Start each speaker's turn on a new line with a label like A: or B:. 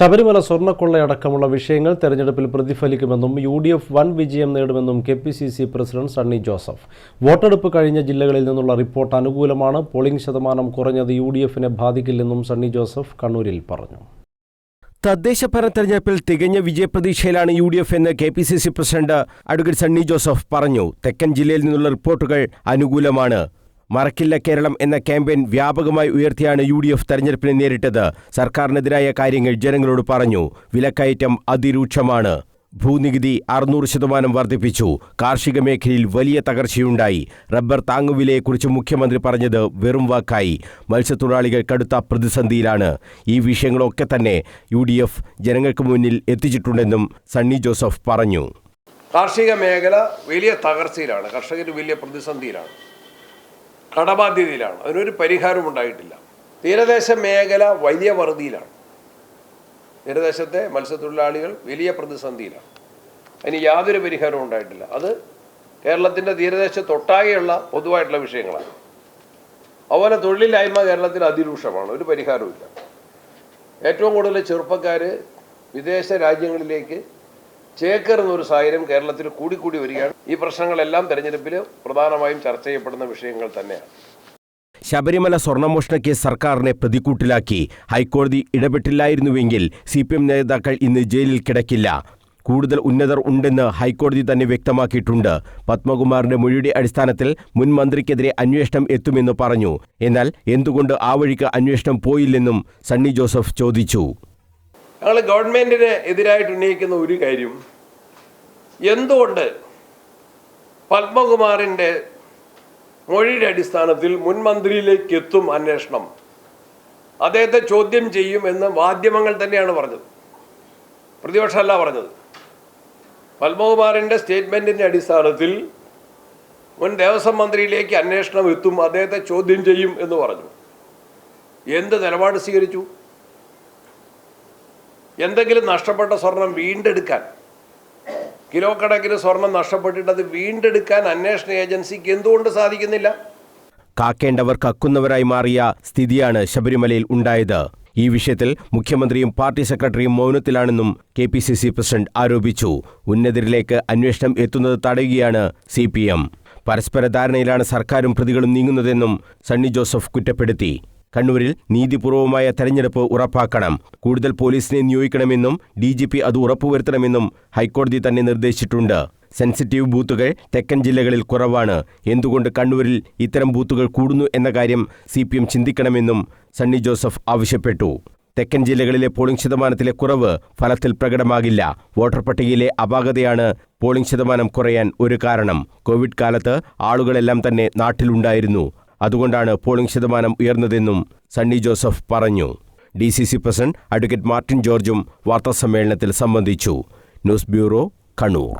A: ശബരിമല സ്വർണ്ണക്കൊള്ളയടക്കമുള്ള വിഷയങ്ങൾ തെരഞ്ഞെടുപ്പിൽ പ്രതിഫലിക്കുമെന്നും UDF വൻ വിജയം നേടുമെന്നും KPCC പ്രസിഡന്റ് സണ്ണി ജോസഫ്. വോട്ടെടുപ്പ് കഴിഞ്ഞ ജില്ലകളിൽ നിന്നുള്ള റിപ്പോർട്ട് അനുകൂലമാണ്. പോളിംഗ് ശതമാനം കുറഞ്ഞത് UDFനെ ബാധിക്കില്ലെന്നും സണ്ണി ജോസഫ് കണ്ണൂരിൽ പറഞ്ഞു.
B: തദ്ദേശ ഭരണ തെരഞ്ഞെടുപ്പിൽ തികഞ്ഞ വിജയപ്രതീക്ഷയിലാണ് UDF എന്ന് KPCC president advocate Sunny Joseph പറഞ്ഞു. തെക്കൻ ജില്ലയിൽ നിന്നുള്ള റിപ്പോർട്ടുകൾ അനുകൂലമാണ്. മറക്കില്ല കേരളം എന്ന ക്യാമ്പയിൻ വ്യാപകമായി ഉയർത്തിയാണ് UDF തെരഞ്ഞെടുപ്പിനെ നേരിട്ടത്. സർക്കാരിനെതിരായ കാര്യങ്ങൾ ജനങ്ങളോട് പറഞ്ഞു. വിലക്കയറ്റം അതിരൂക്ഷമാണ്. ഭൂനികുതി 600% വർദ്ധിപ്പിച്ചു. കാർഷിക മേഖലയിൽ വലിയ തകർച്ചയുണ്ടായി. റബ്ബർ താങ്ങുവിലയെക്കുറിച്ച് മുഖ്യമന്ത്രി പറഞ്ഞത് വെറും വാക്കായി. മത്സ്യത്തൊഴിലാളികൾ കടുത്ത പ്രതിസന്ധിയിലാണ്. ഈ വിഷയങ്ങളൊക്കെ തന്നെ UDF ജനങ്ങൾക്ക് മുന്നിൽ എത്തിച്ചിട്ടുണ്ടെന്നും സണ്ണി ജോസഫ് പറഞ്ഞു.
C: കാർഷിക മേഖല വലിയ തകർച്ചയിലാണ്. കർഷകർ വലിയ പ്രതിസന്ധിയിലാണ്, കടബാധ്യതയിലാണ്. അതിനൊരു പരിഹാരവും ഉണ്ടായിട്ടില്ല. തീരദേശ മേഖല വലിയ വറുതിയിലാണ്. തീരദേശത്തെ മത്സ്യത്തൊഴിലാളികൾ വലിയ പ്രതിസന്ധിയിലാണ്. അതിന് യാതൊരു പരിഹാരവും ഉണ്ടായിട്ടില്ല. അത് കേരളത്തിൻ്റെ തീരദേശത്തൊട്ടാകെയുള്ള പൊതുവായിട്ടുള്ള വിഷയങ്ങളാണ്. അതുപോലെ തൊഴിലില്ലായ്മ കേരളത്തിൽ അതിരൂക്ഷമാണ്. ഒരു പരിഹാരവുമില്ല. ഏറ്റവും കൂടുതൽ ചെറുപ്പക്കാർ വിദേശ രാജ്യങ്ങളിലേക്ക് ചേക്കേറുന്ന ഒരു സാഹചര്യം കേരളത്തിൽ കൂടിക്കൂടി വരികയാണ്. ഈ പ്രശ്നങ്ങളെല്ലാം തെരഞ്ഞെടുപ്പിൽ പ്രധാനമായും ചർച്ച ചെയ്യപ്പെടുന്ന വിഷയങ്ങൾ തന്നെയാണ്.
B: ശബരിമല സ്വർണ്ണമോഷണ കേസ് സർക്കാരിനെ പ്രതിക്കൂട്ടിലാക്കി. ഹൈക്കോടതി ഇടപെട്ടില്ലായിരുന്നുവെങ്കിൽ CPM നേതാക്കൾ ഇന്ന് ജയിലിൽ കിടക്കില്ല. കൂടുതൽ ഉന്നതർ ഉണ്ടെന്ന് ഹൈക്കോടതി തന്നെ വ്യക്തമാക്കിയിട്ടുണ്ട്. പത്മകുമാറിന്റെ മൊഴിയുടെ അടിസ്ഥാനത്തിൽ മുൻ മന്ത്രിക്കെതിരെ അന്വേഷണം എത്തുമെന്ന് പറഞ്ഞു. എന്നാൽ എന്തുകൊണ്ട് ആ വഴിക്ക് അന്വേഷണം പോയില്ലെന്നും സണ്ണി ജോസഫ് ചോദിച്ചു.
C: ഞങ്ങൾ ഗവൺമെൻറ്റിന് എതിരായിട്ട് ഉന്നയിക്കുന്ന ഒരു കാര്യം, എന്തുകൊണ്ട് പത്മകുമാറിൻ്റെ മൊഴിയുടെ അടിസ്ഥാനത്തിൽ മുൻ മന്ത്രിയിലേക്ക് എത്തും അന്വേഷണം, അദ്ദേഹത്തെ ചോദ്യം ചെയ്യും എന്ന് മാധ്യമങ്ങൾ തന്നെയാണ് പറഞ്ഞത്, പ്രതിപക്ഷമല്ല പറഞ്ഞത്. പത്മകുമാറിൻ്റെ സ്റ്റേറ്റ്മെൻറ്റിൻ്റെ അടിസ്ഥാനത്തിൽ മുൻ ദേവസ്വം മന്ത്രിയിലേക്ക് അന്വേഷണം എത്തും, അദ്ദേഹത്തെ ചോദ്യം ചെയ്യും എന്ന് പറഞ്ഞു. എന്ത് നിലപാട് സ്വീകരിച്ചു? എന്തെങ്കിലും നഷ്ടപ്പെട്ട സ്വർണം വീണ്ടെടുക്കാൻ, കിലോ കണക്കിന് സ്വർണം നഷ്ടപ്പെട്ടിട്ട് അത് വീണ്ടെടുക്കാൻ അന്വേഷണ ഏജൻസിക്ക് എന്തുകൊണ്ട് സാധിക്കുന്നില്ല?
B: കാക്കേണ്ടവർ കക്കുന്നവരായി മാറിയ സ്ഥിതിയാണ് ശബരിമലയിൽ ഉണ്ടായത്. ഈ വിഷയത്തിൽ മുഖ്യമന്ത്രിയും പാർട്ടി സെക്രട്ടറിയും മൗനത്തിലാണെന്നും KPCC പ്രസിഡന്റ് ആരോപിച്ചു. ഉന്നതരിലേക്ക് അന്വേഷണം എത്തുന്നത് തടയുകയാണ് CPM. പരസ്പര ധാരണയിലാണ് സർക്കാരും പ്രതികളും നീങ്ങുന്നതെന്നും സണ്ണി ജോസഫ് കുറ്റപ്പെടുത്തി. കണ്ണൂരിൽ നീതിപൂർവമായ തെരഞ്ഞെടുപ്പ് ഉറപ്പാക്കണം. കൂടുതൽ പോലീസിനെ നിയോഗിക്കണമെന്നും DGP അത് ഉറപ്പുവരുത്തണമെന്നും ഹൈക്കോടതി തന്നെ നിർദ്ദേശിച്ചിട്ടുണ്ട്. സെൻസിറ്റീവ് ബൂത്തുകൾ തെക്കൻ ജില്ലകളിൽ കുറവാണ്. എന്തുകൊണ്ട് കണ്ണൂരിൽ ഇത്തരം ബൂത്തുകൾ കൂടുന്നു എന്ന കാര്യം CPM ചിന്തിക്കണമെന്നും സണ്ണി ജോസഫ് ആവശ്യപ്പെട്ടു. തെക്കൻ ജില്ലകളിലെ പോളിംഗ് ശതമാനത്തിലെ കുറവ് ഫലത്തിൽ പ്രകടമാകില്ല. വോട്ടർ പട്ടികയിലെ അപാകതയാണ് പോളിംഗ് ശതമാനം കുറയാൻ ഒരു കാരണം. കോവിഡ് കാലത്ത് ആളുകളെല്ലാം തന്നെ നാട്ടിലുണ്ടായിരുന്നു. അതുകൊണ്ടാണ് പോളിംഗ് ശതമാനം ഉയർന്നതെന്നും സണ്ണി ജോസഫ് പറഞ്ഞു. DCC പ്രസിഡന്റ് അഡ്വക്കേറ്റ് മാർട്ടിൻ ജോർജും വാർത്താസമ്മേളനത്തിൽ സംബന്ധിച്ചു. News bureau, Kannur.